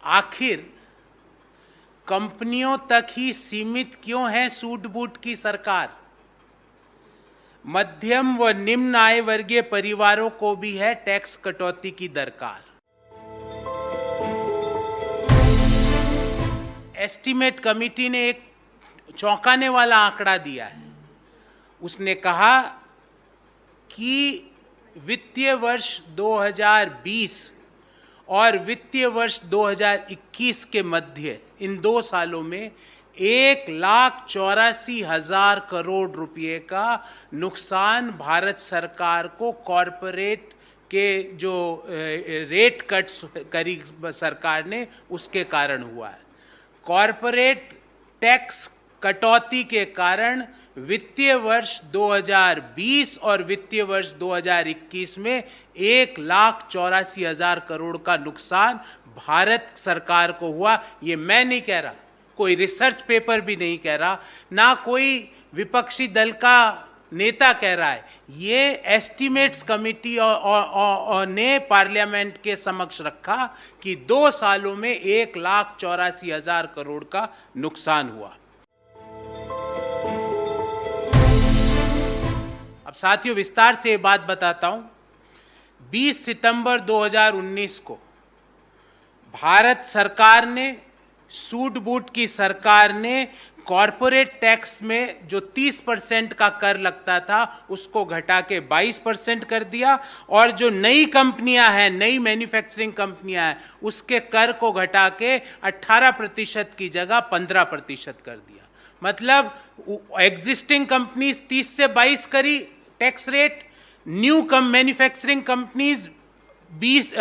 आखिर कंपनियों तक ही सीमित क्यों है सूट बूट की सरकार? मध्यम व निम्न आय वर्गीय परिवारों को भी है टैक्स कटौती की दरकार। एस्टीमेट कमेटी ने एक चौंकाने वाला आंकड़ा दिया है। उसने कहा कि वित्तीय वर्ष 2020 और वित्तीय वर्ष 2021 के मध्य इन 2 सालों में 1,84,000 करोड़ रुपए का नुकसान भारत सरकार को कॉरपोरेट के जो रेट कट्स करी सरकार ने उसके कारण हुआ है। कॉरपोरेट टैक्स कटौती के कारण वित्तीय वर्ष 2020 और वित्तीय वर्ष 2021 में 1,84,000 करोड़ का नुकसान भारत सरकार को हुआ। ये मैं नहीं कह रहा, कोई रिसर्च पेपर भी नहीं कह रहा, ना कोई विपक्षी दल का नेता कह रहा है। ये एस्टीमेट्स कमेटी ने पार्लियामेंट के समक्ष रखा कि 2 सालों में 1,84,000 करोड़ का नुकसान हुआ। अब साथियों विस्तार से ये बात बताता हूं। 20 सितंबर 2019 को भारत सरकार ने, सूट बूट की सरकार ने कॉरपोरेट टैक्स में जो 30% का कर लगता था उसको घटा के 22% कर दिया, और जो नई कंपनियां हैं, नई मैन्युफैक्चरिंग कंपनियां हैं, उसके कर को घटा के 18% की जगह 15% कर दिया। मतलब एग्जिस्टिंग कंपनीज 30 से 22 करी tax rate, new manufacturing companies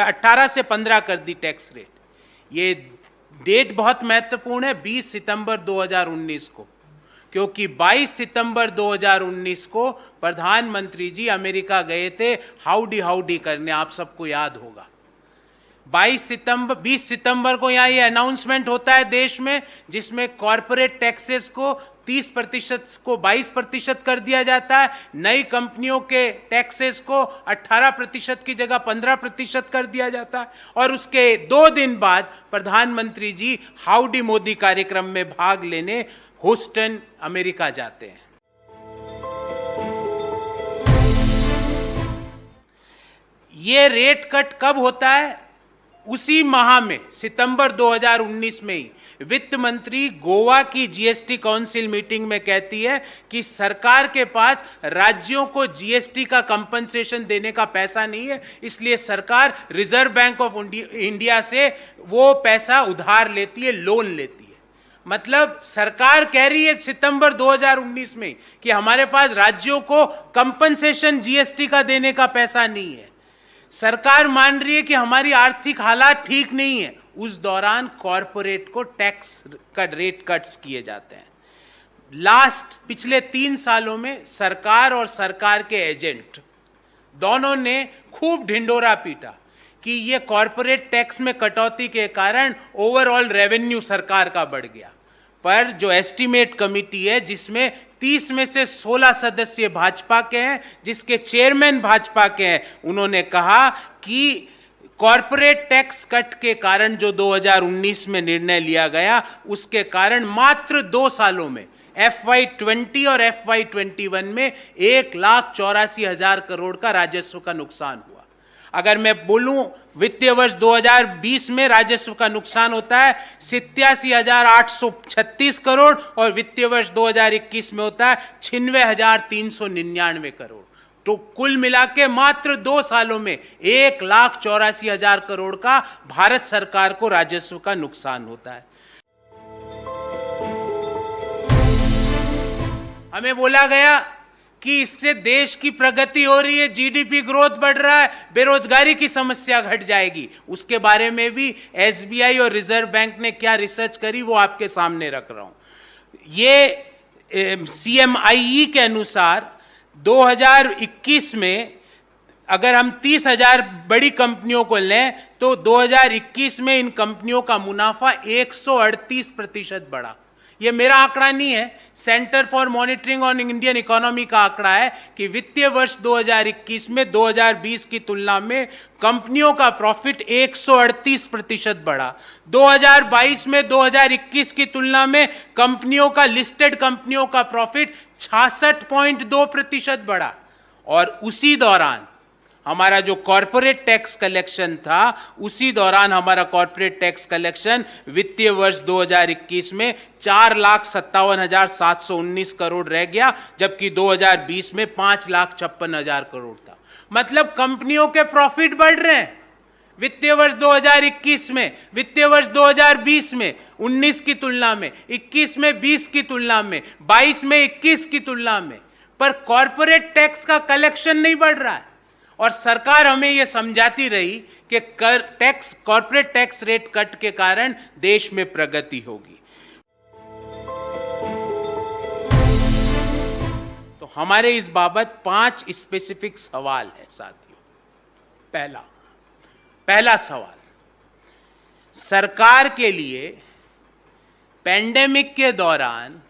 18 से 15 कर दी टैक्स रेट। ये डेट बहुत महत्वपूर्ण है, 20 सितंबर 2019 को, क्योंकि 22 सितंबर 2019 को प्रधानमंत्री जी अमेरिका गए थे हाउडी करने, आप सबको याद होगा। 20 सितंबर को यहाँ ये अनाउंसमेंट होता है देश में, जिसमें कॉरपोरेट टैक्सेस को 30% को 22% कर दिया जाता है, नई कंपनियों के टैक्सेस को 18% की जगह 15% कर दिया जाता है, और उसके 2 दिन बाद प्रधानमंत्री जी हाउडी मोदी कार्यक्रम में भाग लेने ह्यूस्टन अमेरिका जाते हैं। ये रेट कट कब होता है? उसी माह में, सितंबर 2019 में ही वित्त मंत्री गोवा की जीएसटी काउंसिल मीटिंग में कहती है कि सरकार के पास राज्यों को जीएसटी का कंपनसेशन देने का पैसा नहीं है, इसलिए सरकार रिजर्व बैंक ऑफ इंडिया से वो पैसा उधार लेती है, लोन लेती है। मतलब सरकार कह रही है सितंबर 2019 में कि हमारे पास राज्यों को कंपनसेशन जीएसटी का देने का पैसा नहीं है। सरकार मान रही है कि हमारी आर्थिक हालात ठीक नहीं है। उस दौरान कॉरपोरेट को टैक्स कट रेट कट्स किए जाते हैं। पिछले 3 सालों में सरकार और सरकार के एजेंट दोनों ने खूब ढिंडोरा पीटा कि ये कॉरपोरेट टैक्स में कटौती के कारण ओवरऑल रेवेन्यू सरकार का बढ़ गया। पर जो एस्टीमेट कमेटी है, जिसमें 30 में से 16 सदस्य भाजपा के हैं, जिसके चेयरमैन भाजपा के हैं, उन्होंने कहा कि कॉरपोरेट टैक्स कट के कारण जो 2019 में निर्णय लिया गया, उसके कारण मात्र 2 सालों में FY20 और FY21 में 1,84,000 करोड़ का राजस्व का नुकसान हुआ। अगर मैं बोलूं वित्तीय वर्ष 2020 में राजस्व का नुकसान होता है 87,836 करोड़, और वित्तीय वर्ष 2021 में होता है 96,399 करोड़। तो कुल मिला के मात्र 2 सालों में 1,84,000 करोड़ का भारत सरकार को राजस्व का नुकसान होता है। हमें बोला गया कि इससे देश की प्रगति हो रही है, जीडीपी ग्रोथ बढ़ रहा है, बेरोजगारी की समस्या घट जाएगी। उसके बारे में भी एसबीआई और रिजर्व बैंक ने क्या रिसर्च करी वो आपके सामने रख रहा हूं। ये CMIE के अनुसार 2021 में अगर हम 30,000 बड़ी कंपनियों को लें तो 2021 में इन कंपनियों का मुनाफा 138% बढ़ा। ये मेरा आंकड़ा नहीं है, centre for monitoring on Indian economy का आंकड़ा है कि वित्तीय वर्ष 2021 में 2020 की तुलना में कंपनियों का प्रॉफिट 138% बढ़ा। 2022 में 2021 की तुलना में कंपनियों का, लिस्टेड कंपनियों का प्रॉफिट 66.2% बढ़ा। और उसी दौरान हमारा जो कॉर्पोरेट टैक्स कलेक्शन था, उसी दौरान हमारा कॉर्पोरेट टैक्स कलेक्शन वित्तीय वर्ष 2021 में 4,57,719 करोड़ रह गया, जबकि 2020 में 5,56,000 करोड़ था। मतलब कंपनियों के प्रॉफिट बढ़ रहे हैं वित्तीय वर्ष 2021 में, वित्तीय वर्ष 2020 में 19 की तुलना में, 21 में 20 की तुलना में, 22 में 21 की तुलना में, पर कॉर्पोरेट टैक्स का कलेक्शन नहीं बढ़ रहा है। और सरकार हमें यह समझाती रही कि कॉर्पोरेट टैक्स रेट कट के कारण देश में प्रगति होगी। तो हमारे इस बाबत 5 स्पेसिफिक सवाल है साथियों। पहला सवाल, सरकार के लिए पेंडेमिक के दौरान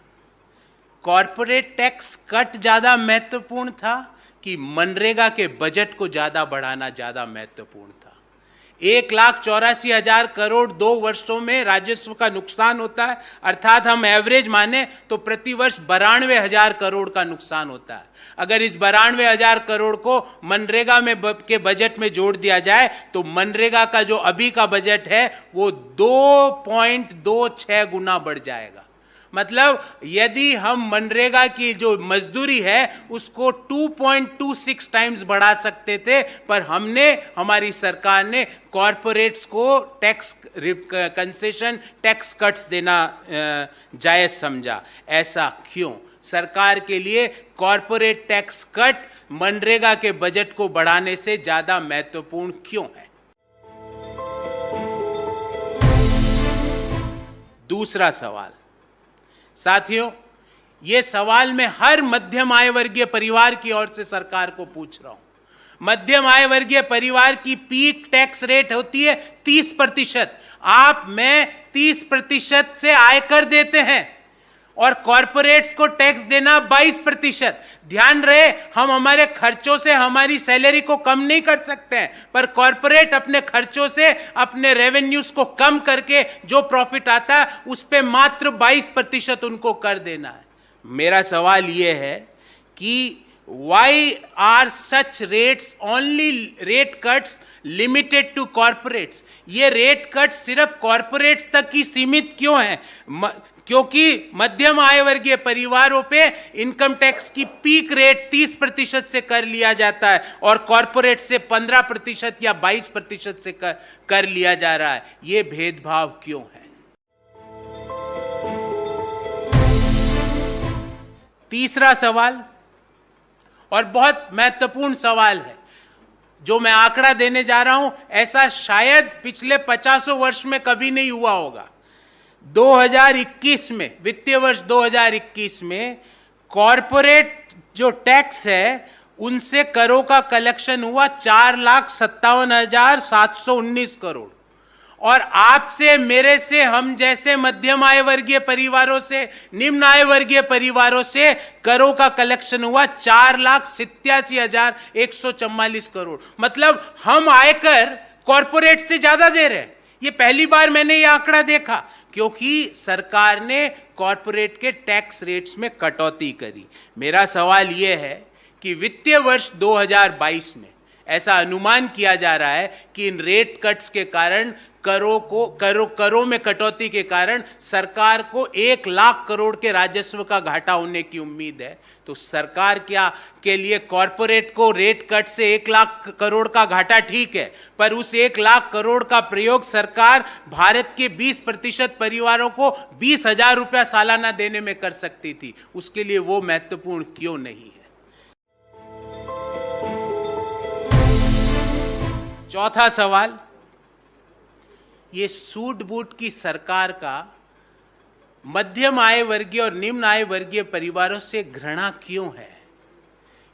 कॉर्पोरेट टैक्स कट ज्यादा महत्वपूर्ण था कि मनरेगा के बजट को ज्यादा बढ़ाना ज्यादा महत्वपूर्ण था? 1,84,000 करोड़ 2 वर्षों में राजस्व का नुकसान होता है, अर्थात हम एवरेज माने तो प्रति वर्ष 92,000 करोड़ का नुकसान होता है। अगर इस 92,000 करोड़ को मनरेगा में के बजट में जोड़ दिया जाए तो मनरेगा का जो अभी का बजट है वो 2.26 गुना बढ़ जाएगा। मतलब यदि हम मनरेगा की जो मजदूरी है उसको 2.26 टाइम्स बढ़ा सकते थे, पर हमारी सरकार ने कॉरपोरेट्स को टैक्स कंसेशन, टैक्स कट्स देना जायज समझा। ऐसा क्यों? सरकार के लिए कॉरपोरेट टैक्स कट मनरेगा के बजट को बढ़ाने से ज्यादा महत्वपूर्ण क्यों है? दूसरा सवाल साथियों, यह सवाल मैं हर मध्यम आय वर्गीय परिवार की ओर से सरकार को पूछ रहा हूं। मध्यम आय वर्गीय परिवार की पीक टैक्स रेट होती है 30%। आप मैं 30% से आयकर देते हैं और कॉरपोरेट्स को टैक्स देना 22%। ध्यान रहे, हम हमारे खर्चों से हमारी सैलरी को कम नहीं कर सकते हैं, पर कॉरपोरेट अपने खर्चों से अपने रेवेन्यूज को कम करके जो प्रॉफिट आता है उस पे मात्र 22% उनको कर देना है। मेरा सवाल यह है कि why are such rates only rate cuts limited to corporates? ये रेट कट सिर्फ कॉरपोरेट्स तक ही सीमित क्यों है? क्योंकि मध्यम आय वर्गीय परिवारों पे इनकम टैक्स की पीक रेट 30% से कर लिया जाता है और कॉरपोरेट से 15% या 22% से कर लिया जा रहा है। ये भेदभाव क्यों है? तीसरा सवाल और बहुत महत्वपूर्ण सवाल है जो मैं आंकड़ा देने जा रहा हूं, ऐसा शायद पिछले 50 वर्ष में कभी नहीं हुआ होगा। 2021 में, वित्तीय वर्ष 2021 में कॉरपोरेट जो टैक्स है उनसे करों का कलेक्शन हुआ 4,57,719 करोड़, और आपसे, मेरे से, हम जैसे मध्यम आय वर्गीय परिवारों से, निम्न आय वर्गीय परिवारों से करों का कलेक्शन हुआ 4,87,144 करोड़। मतलब हम आयकर कॉरपोरेट से ज्यादा दे रहे हैं। ये पहली बार मैंने ये आंकड़ा देखा, क्योंकि सरकार ने कॉरपोरेट के टैक्स रेट्स में कटौती करी। मेरा सवाल यह है कि वित्तीय वर्ष 2022 में ऐसा अनुमान किया जा रहा है कि इन रेट कट्स के कारण करों में कटौती के कारण सरकार को 1 लाख करोड़ के राजस्व का घाटा होने की उम्मीद है। तो सरकार के लिए कॉरपोरेट को रेट कट से 1 लाख करोड़ का घाटा ठीक है, पर उस 1 लाख करोड़ का प्रयोग सरकार भारत के 20% परिवारों को 20,000 रुपया सालाना देने में कर सकती थी। उसके लिए वो महत्वपूर्ण क्यों नहीं है? चौथा सवाल, ये सूट बूट की सरकार का मध्यम आय वर्गीय और निम्न आय वर्गीय परिवारों से घृणा क्यों है?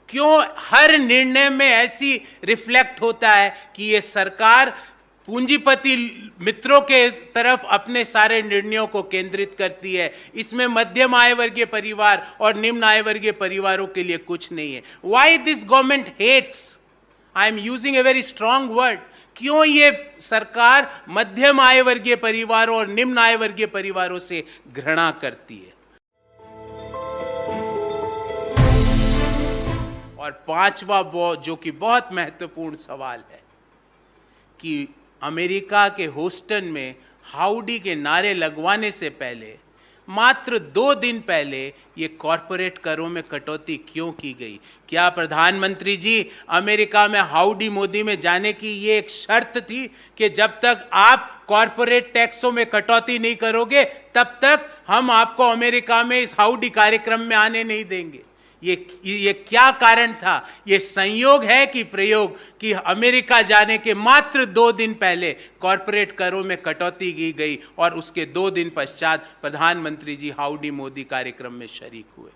क्यों हर निर्णय में ऐसी रिफ्लेक्ट होता है कि ये सरकार पूंजीपति मित्रों के तरफ अपने सारे निर्णयों को केंद्रित करती है। इसमें मध्यम आय वर्गीय परिवार और निम्न आय वर्गीय परिवारों के लिए कुछ नहीं है। Why this government hates, I am using a very strong word, क्यों ये सरकार मध्यम आय वर्गीय परिवारों और निम्न आय वर्गीय परिवारों से घृणा करती है। और पांचवा जो कि बहुत महत्वपूर्ण सवाल है कि अमेरिका के ह्यूस्टन में हाउडी के नारे लगवाने से पहले मात्र 2 दिन पहले ये कॉरपोरेट करों में कटौती क्यों की गई? क्या प्रधानमंत्री जी अमेरिका में हाउडी मोदी में जाने की ये एक शर्त थी कि जब तक आप कॉरपोरेट टैक्सों में कटौती नहीं करोगे तब तक हम आपको अमेरिका में इस हाउडी कार्यक्रम में आने नहीं देंगे? ये क्या कारण था? ये संयोग है कि प्रयोग कि अमेरिका जाने के मात्र 2 दिन पहले कॉरपोरेट करों में कटौती की गई और उसके 2 दिन पश्चात प्रधानमंत्री जी हाउडी मोदी कार्यक्रम में शरीक हुए।